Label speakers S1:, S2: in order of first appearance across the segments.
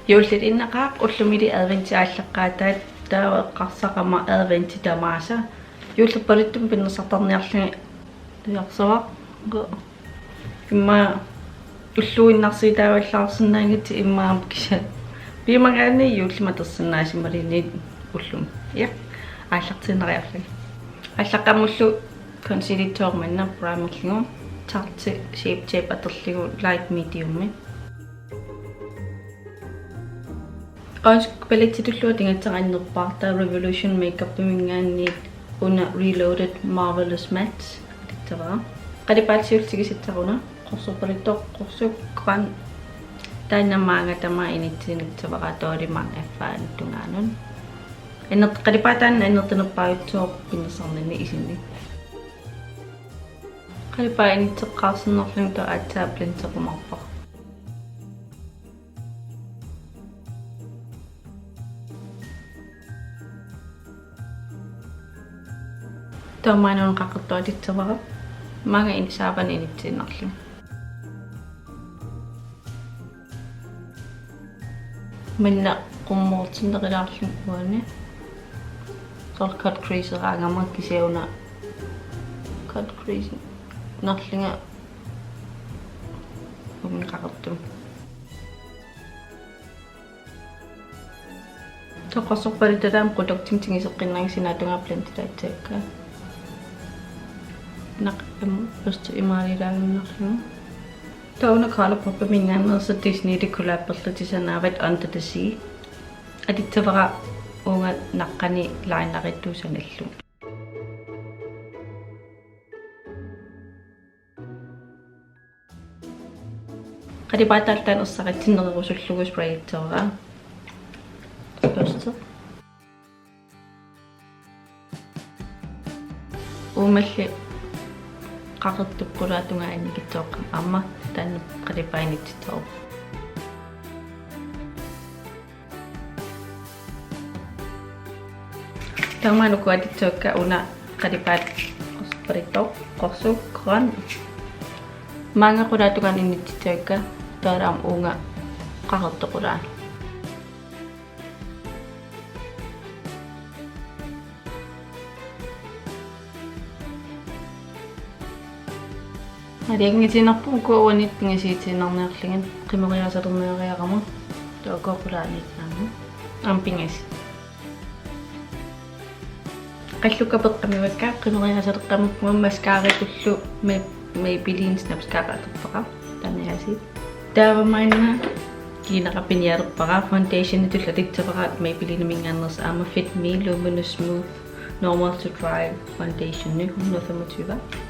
S1: Jullit innaqaaq ullumili adventiaallaqaataat taawa qarsaqama adventi tamaasa juullerpalittum pinnersartarniarlungi tiarsavaq imma ulluinnarsiitaavallaarsinnaangit immaam kisa piimagaani juullima tersinnaasimaliniit ullum ja ааллартинериарлу аллаққаммуллу консилиторманна праймерлигу тарти shape tape атерлигу light medium Ois palettitullu tingatsarannerpaarta revolution makeup mingaanniit una reloaded marvelous matte tittara qalipaatsiultigisittaruna qorsorpalittoq qorsukkan taannamaanga tama initsinitsavaqatoolimaan affaan tungaanun qalipaataan innertinerpaayutsuoq pinnersarnini isinni qalipaa initseqqaarsinnerlung to aatsaaplintequmarpaq Tomanon qaqertuatitsavara manga insaapan initsinnerlu minna qummuurtinneqilaarlu uani cut crease raangama kiseuna cut crease narlinga qaqertum toqorsorpalitataam qutoktimtingiseqqinnaangsinaatunga plantitaatsaakka naqam just imaalilaannerlu tauna Colourpop mingaannersa Disney kollaapperlutisanavat Under the Sea aditsavara unga naqqani lainarittuusanallu qadipaataltaan ussaqatsinnerusullugu sprayitserera first umalli qaqertuqqulaatunga annikitsoqqam amma taannu qalipainittitsoq tamanuku atitsookka una qalipaat qorsorpalittoq qorsukkan manga qulaatungan innittitsookka taaraam unga qaqertuqulaa Adiangitinarpuku uanit pingasiitiinarniarlingin qimeriasalerniariaqamu tuakoqulaaniitnaangu ampingasi qallukapeqqamiwakkaa qimeriasaleqqamukku maskaarikullu Maybelline snapskaaqaterpaqa tanniasi taavamainna kiinaqapinialerpaqa foundation itullatitsavaqaat Maybelline mingaannersa ama Fit Me Luminous Smooth Normal to Dry Foundation 125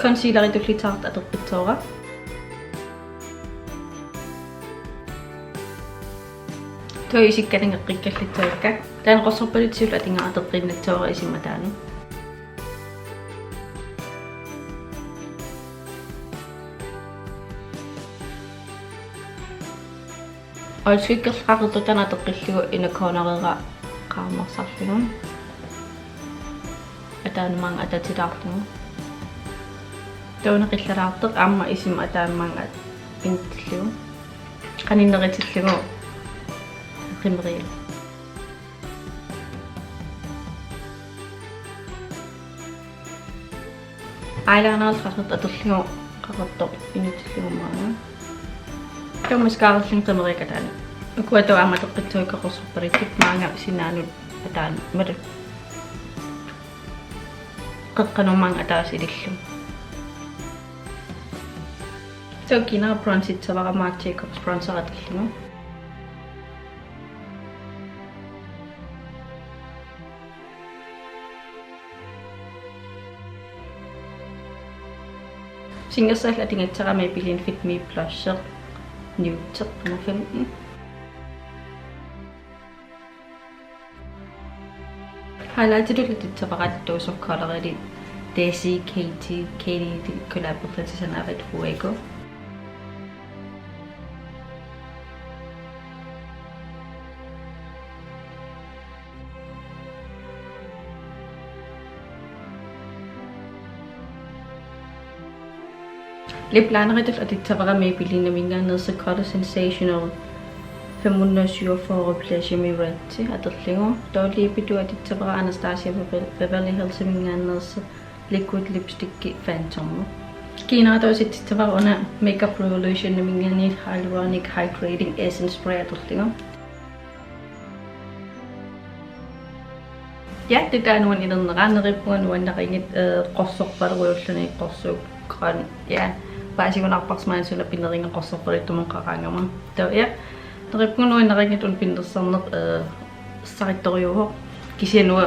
S1: concealer itullitarta aterpitsoora toi isikkalingeqqikkallittavakka taan qorsorpalitisul atinga aterqinnatsoora isimataanu Oiskikkerqaqertutan ateqqillugu inakornerera qaarnersarlugun ataanumang atatilaarlugu Tauna qillaraarteq amma isim ataammaanga intillugu qaninneritsillugu qimeriil eyeliner qaqert aterlugu qaqertoq initillugu maana tamasskaarlung qimeriikataana ukuatawa amma teqqitsuukka qorsorparittik maanga sinaanut ataan mer qaqqanumang ataasilillu Tokina bronzitsavara Marc Jacobs bronzeratillunu Singersall atingatsara Maybelline Fit Me blusher nude nummer 15 Highlighterulititsavarat Dose of Color Daisy Katie kollaapperlutisanavat Fuego Lip linerit og det tager med billigende vinger ned, så Color Sensational 547 Pleasure Me Red til at det længere. Der lige betyder at det tager Anastasia Beverly Hills vinger ned, så Liquid Lipstick Phantom. Kina der også det tager under Makeup Revolution vinger ned Hyaluronic Hydrating Essence Spray at det længere. Ja, det der nogle i den rande ribber, nogle der ringet råsopper, der røvslerne, råsop, grøn, ja. Bare sige, hvornår baksmagen så binder ringer råsopper, det er nogle ranger man. Der ja, der ribber nogle der ringet og binder sådan sagt der jo. Kan sige nu,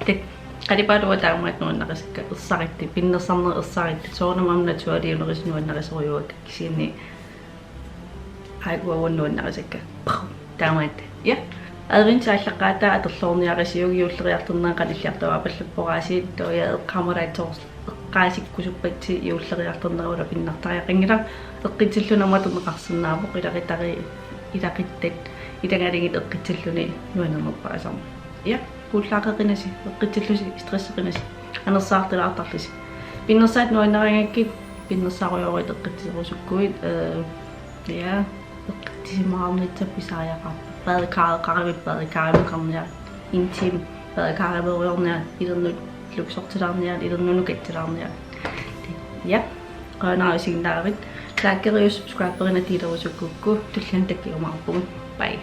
S1: det kan det bare du der med nogle der skal sagt det binder sådan sagt så når man natur det er noget nogle der så jo kan sige nej. Har gå nogle der skal der med ja. Adrin saallaqaata atorlorniarisiugi yuulleriartornaqalillartuapallupporaasiit toya qamaraitor qaasikkusuppaiti yuulleriartornerula pinnartariaqingila eqqitillunama tuneqarsinnaapoq ilaqittat itangalingit eqqitilluni nuanernerpaasarma ja puullaaqeqinasi eqqitillusi stresseqinasi anersaartilaartarlisi pinnersaat nuanneringakki pinnersaaruyorit eqqittiserusukkuit ja eqqittisimaaarnitsapisariaqarpa badekar kommer jeg intim badekar med rørene i den luksus til den her i den nu gæt til den her ja og når jeg siger der er subscribe på den af de der også gå til den der giver mig bye